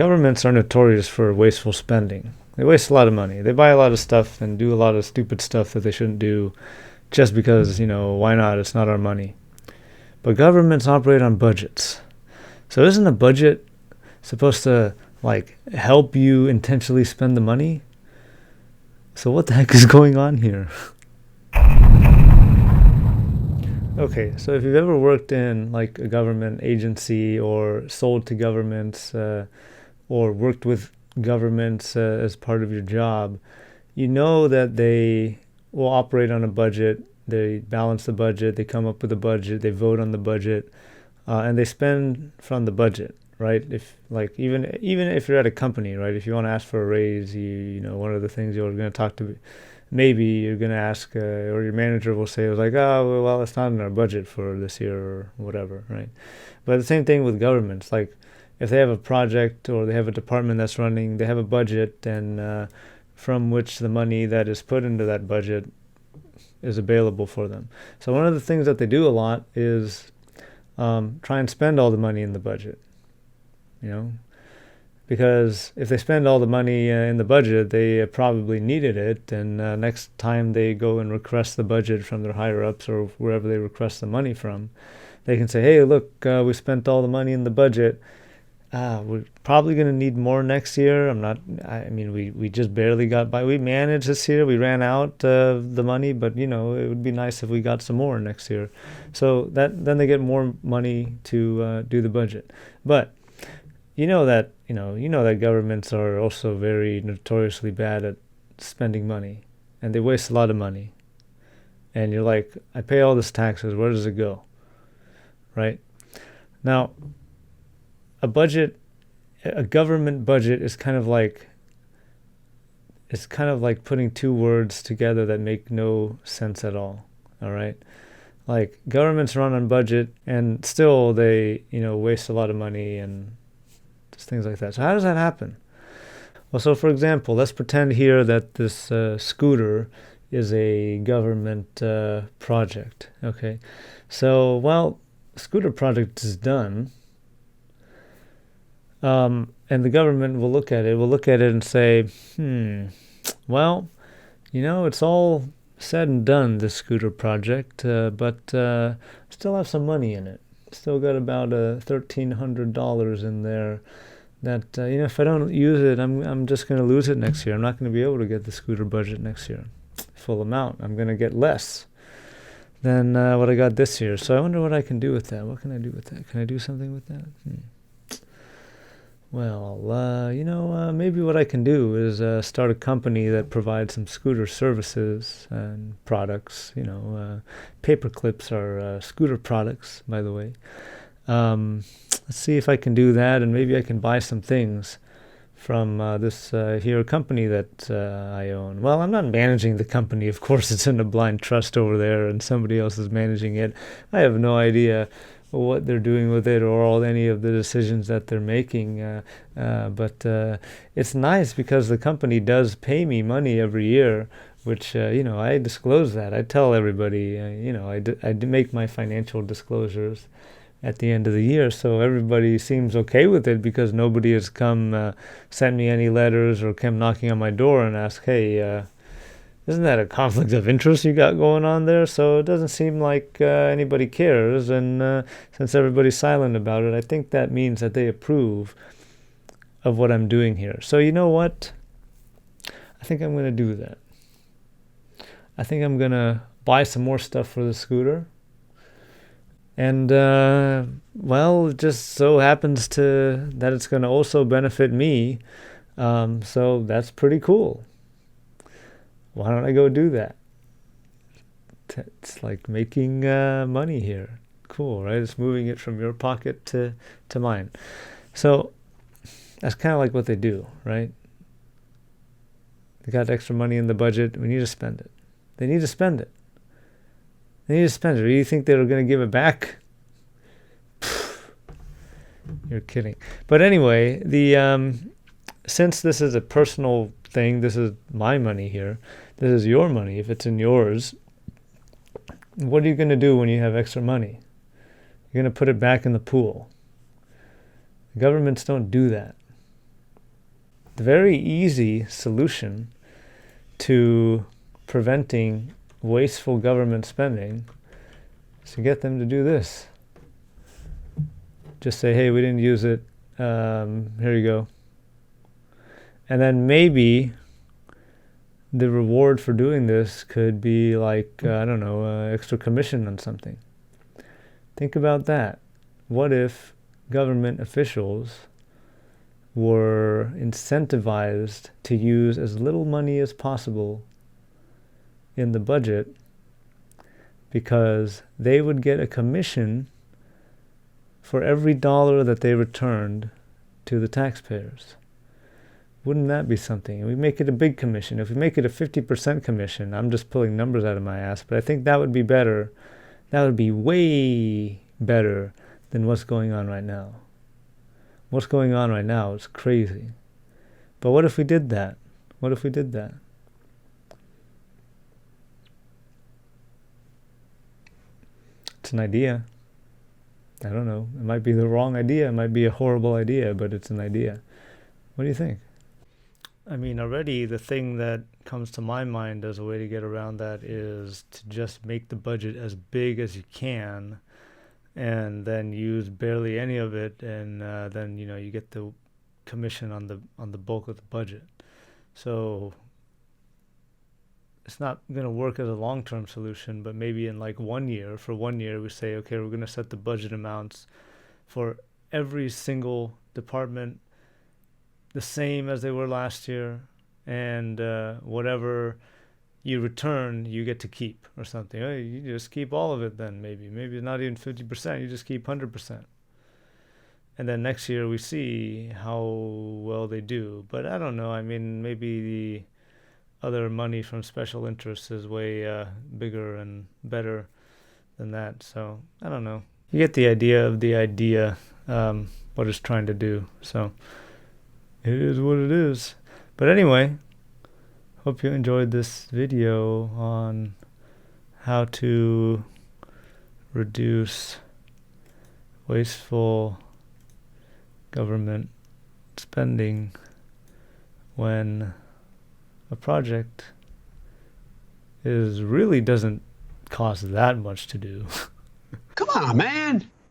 Governments are notorious for wasteful spending. They waste a lot of money. They buy a lot of stuff and do a lot of stupid stuff that they shouldn't do just because, why not? It's not our money. But governments operate on budgets. So isn't a budget supposed to, help you intentionally spend the money? So what the heck is going on here? Okay, so if you've ever worked in a government agency or sold to governments or worked with governments as part of your job, you know that they will operate on a budget. They balance the budget, they come up with a budget, they vote on the budget, and they spend from the budget, right? If even if you're at a company, right? If you want to ask for a raise, one of the things you're going to talk to, maybe you're going to ask, or your manager will say, oh, well, it's not in our budget for this year or whatever, right? But the same thing with governments. If they have a project or they have a department that's running, they have a budget, and from which the money that is put into that budget is available for them. So one of the things that they do a lot is try and spend all the money in the budget, because if they spend all the money in the budget, they probably needed it, and next time they go and request the budget from their higher-ups or wherever they request the money from, they can say, hey, look, we spent all the money in the budget. We're probably going to need more next year. We just barely got by. We managed this year. We ran out of the money, but, it would be nice if we got some more next year. So then they get more money to do the budget. But you know that governments are also very notoriously bad at spending money, and they waste a lot of money. And you're like, I pay all this taxes. Where does it go? Right? Now, a government budget is kind of like putting two words together that make no sense at all. All right? Governments run on budget, and still they, waste a lot of money and just things like that. So how does that happen? Well, so for example, let's pretend here that this scooter is a government project. Okay? So, scooter project is done. And the government will look at it and say, it's all said and done, this scooter project, but still have some money in it. Still got about $1,300 in there that, if I don't use it, I'm just going to lose it next year. I'm not going to be able to get the scooter budget next year. Full amount. I'm going to get less than what I got this year. So I wonder what I can do with that. What can I do with that? Can I do something with that? Well, maybe what I can do is start a company that provides some scooter services and products. Paper clips are scooter products, by the way. Let's see if I can do that, and maybe I can buy some things from this here company that I own. Well, I'm not managing the company. Of course, it's in a blind trust over there, and somebody else is managing it. I have no idea what they're doing with it or any of the decisions that they're making. But it's nice because the company does pay me money every year, which, I disclose that. I tell everybody, I make my financial disclosures at the end of the year. So everybody seems okay with it because nobody has come sent me any letters or come knocking on my door and ask, hey, isn't that a conflict of interest you got going on there? So it doesn't seem like anybody cares. And since everybody's silent about it, I think that means that they approve of what I'm doing here. So you know what? I think I'm going to do that. I think I'm going to buy some more stuff for the scooter. And, it just so happens that it's going to also benefit me. So that's pretty cool. Why don't I go do that? It's like making money here. Cool, right? It's moving it from your pocket to mine. So that's kind of like what they do, right? They got extra money in the budget. We need to spend it. They need to spend it. They need to spend it. Or you think they're going to give it back? You're kidding. But anyway, since this is a personal thing, this is my money here. This is your money. If it's in yours, what are you going to do when you have extra money? You're going to put it back in the pool. Governments don't do that. the very easy solution to preventing wasteful government spending is to get them to do this. Just say, hey, we didn't use it. Here you go. And then maybe the reward for doing this could be like, I don't know, extra commission on something. Think about that. What if government officials were incentivized to use as little money as possible in the budget because they would get a commission for every dollar that they returned to the taxpayers? Wouldn't that be something? We make it a big commission. If we make it a 50% commission, I'm just pulling numbers out of my ass, but I think that would be better. That would be way better than what's going on right now. What's going on right now is crazy. But what if we did that? What if we did that? It's an idea. I don't know. It might be the wrong idea. It might be a horrible idea, but it's an idea. What do you think? I mean, already the thing that comes to my mind as a way to get around that is to just make the budget as big as you can and then use barely any of it, and then you get the commission on the bulk of the budget. So it's not going to work as a long-term solution, but maybe in like 1 year, for 1 year, we say, okay, we're going to set the budget amounts for every single department the same as they were last year, and whatever you return, you get to keep or something. Oh, you just keep all of it then, maybe not even 50%, you just keep 100%. And then next year we see how well they do. But I don't know, I mean, maybe the other money from special interests is way bigger and better than that. So I don't know. You get the idea of the idea, what it's trying to do. So it is what it is. But anyway, hope you enjoyed this video on how to reduce wasteful government spending when a project really doesn't cost that much to do. Come on, man.